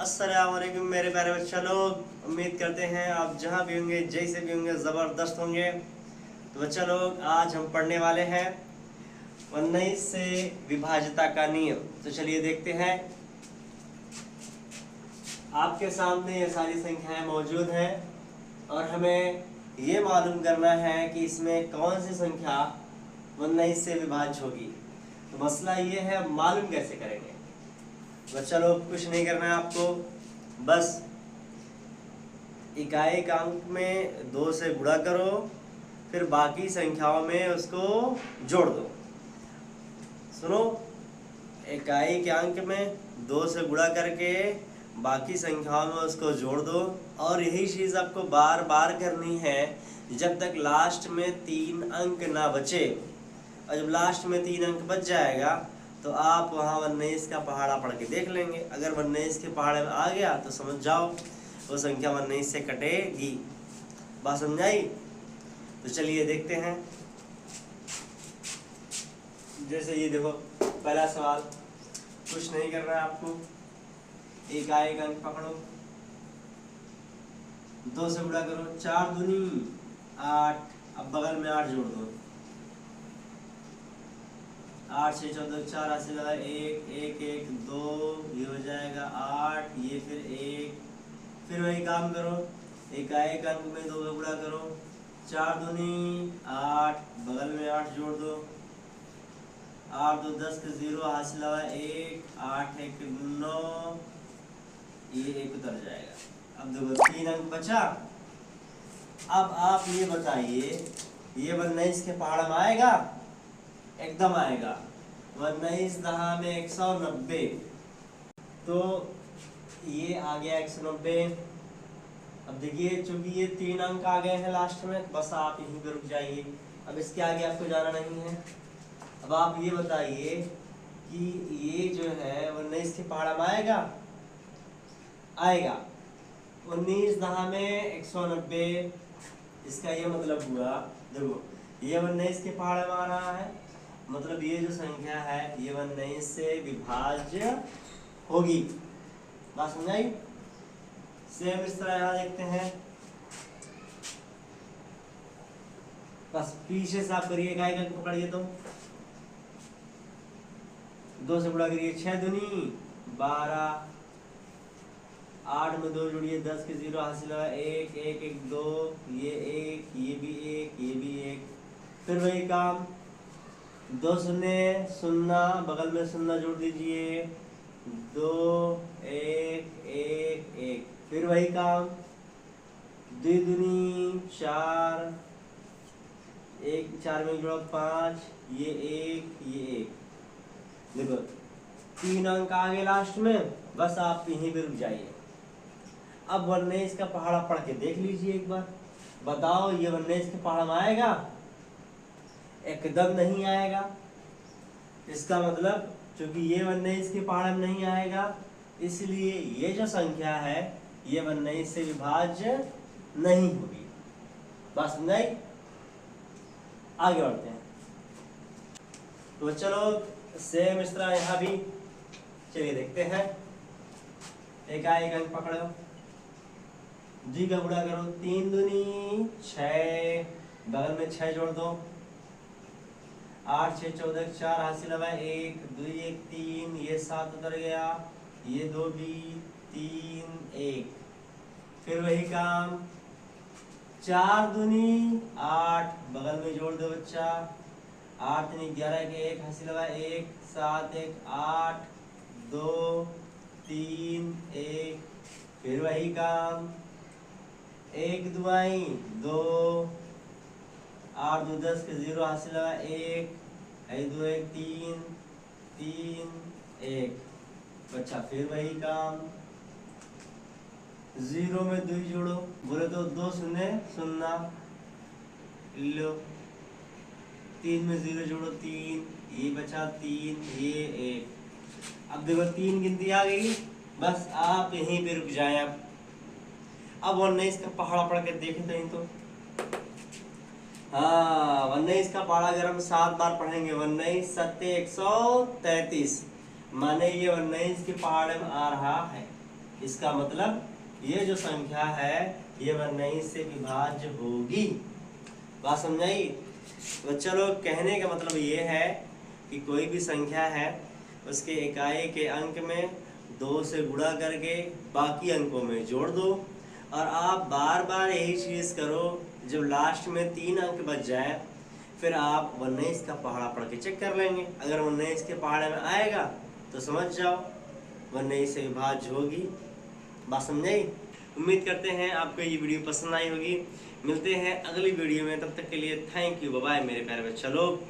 अस्सलामुअलैकुम मेरे प्यारे बच्चा लोग, उम्मीद करते हैं आप जहां भी होंगे जैसे भी होंगे ज़बरदस्त होंगे। तो बच्चा लोग आज हम पढ़ने वाले हैं 19 से विभाज्यता का नियम। तो चलिए देखते हैं। आपके सामने ये सारी संख्याएं मौजूद हैं और हमें ये मालूम करना है कि इसमें कौन सी संख्या 19 से विभाज्य होगी। तो मसला ये है, मालूम कैसे करेंगे। बच्चा लोग कुछ नहीं करना है आपको, बस इकाई का अंक में 2 से गुणा करो, फिर बाकी संख्याओं में उसको जोड़ दो। सुनो, इकाई के अंक में 2 से गुणा करके बाकी संख्याओं में उसको जोड़ दो, और यही चीज़ आपको बार बार करनी है जब तक लास्ट में 3 अंक ना बचे। और जब लास्ट में 3 अंक बच जाएगा तो आप वहाँ 19 का पहाड़ा पढ़ के देख लेंगे। अगर 19 के पहाड़े में आ गया तो समझ जाओ वो संख्या 19 से कटेगी। बात समझाई? तो चलिए देखते हैं। जैसे ये देखो, पहला सवाल, कुछ नहीं करना है आपको, इकाई का अंक पकड़ो, 2 से गुणा करो, 4 दूनी 8, अब बगल में 8 जोड़ दो, 8 6 14 4 ऐसे लगा 1 1 1 2, ये हो जाएगा 8, ये फिर 1, फिर वही काम करो, इकाई का अंक में 2 से गुणा करो, 4 दूनी 8, बगल में 8 जोड़ दो, 8 2 10 के 0 हासिल लगा 1, 8 1 9, ये 1 उतर जाएगा। अब देखो 3 अंक बचा। अब आप ये बताइए, ये 19 के पहाड़ में आएगा? एकदम आएगा। 19 दहा में 190, तो ये आ गया 190। अब देखिए, चूंकि ये 3 अंक आ गए हैं लास्ट में, बस आप यहीं पे रुक जाइए, अब इसके आगे आपको जाना नहीं है। अब आप ये बताइए कि ये जो है 19 के पहाड़ा में आएगा? आएगा। 19 दहा में 190, इसका ये मतलब हुआ, देखो ये 19 के पहाड़े में आ रहा है, मतलब ये जो संख्या है ये 19 से विभाज्य होगी। बात समझाई? सेम इस तरह यहाँ देखते हैं, बस पीछे से आप करिए, इकाई का अंक पकड़िए, तो 2 से गुणा करिए, 6 दूनी 12, 8 में 2 जोड़िए, 10 के 0 हासिल लगा 1 1 1 2, ये 1, ये भी 1, ये भी 1, फिर वही काम, 2 शून्य 0, बगल में 0 जोड़ दीजिए, 2 1 1 1, फिर वही काम, 2 दूनी 4, 1 4 में जोड़ा 5, ये 1, ये 1। देखो 3 अंक आ गए लास्ट में, बस आप यहीं पे रुक जाइए। अब 19 का पहाड़ा पढ़ के देख लीजिए एक बार, बताओ ये 19 के पहाड़ा में आएगा? एकदम नहीं आएगा। इसका मतलब चूंकि ये 19 के पहाड़े में नहीं आएगा, इसलिए ये जो संख्या है ये 19 से विभाज्य नहीं होगी। बात समझाई? आगे बढ़ते हैं। तो चलो सेम इस तरह यहाँ भी, चलिए देखते हैं। इकाई का अंक पकड़ो, जी का गुणा करो, 3 दूनी 6, बगल में 6 जोड़ दो, 8 6 14 4 हासिल लगा 1 2 1 3, ये 7 उतर गया, ये 2 भी 3 1, फिर वही काम, 4 दूनी 8, बगल में जोड़ दो बच्चा, 8 3 11 के 1 हासिल लगा 1, 7 1 8 2 3 1, फिर वही काम, 1 दुआई 2, 8 2 10 के 0 हासिल लगा 1, 2 1 3 3 1, अच्छा फिर वही काम, 0 में 2 जोड़ो, बोले तो 2 शून्य 0, लो 3 में 0 जोड़ो 3, ये बचा 3, ये 1। अब देखो 3 गिनती आ गई, बस आप यहीं पे रुक जाए। अब 19 का पहाड़ा पढ़ के देखें कहीं तो, हाँ 19 का पहाड़ा अगर हम 7 बार पढ़ेंगे, 19 7 133, माने ये 19 के पहाड़े में आ रहा है। इसका मतलब ये जो संख्या है ये 19 से विभाज्य होगी। बात समझाई? तो चलो कहने का मतलब ये है कि कोई भी संख्या है उसके इकाई के अंक में 2 से गुणा करके बाकी अंकों में जोड़ दो, और आप बार बार यही चीज़ करो। जब लास्ट में 3 अंक बच जाए फिर आप 19 का पहाड़ा पढ़ के चेक कर लेंगे। अगर 19 के पहाड़े में आएगा तो समझ जाओ 19 से विभाज्य होगी। बात समझाई? उम्मीद करते हैं आपको ये वीडियो पसंद आई होगी। मिलते हैं अगली वीडियो में, तब तक के लिए थैंक यू, बाय बाय मेरे प्यारे बच्चों लोग।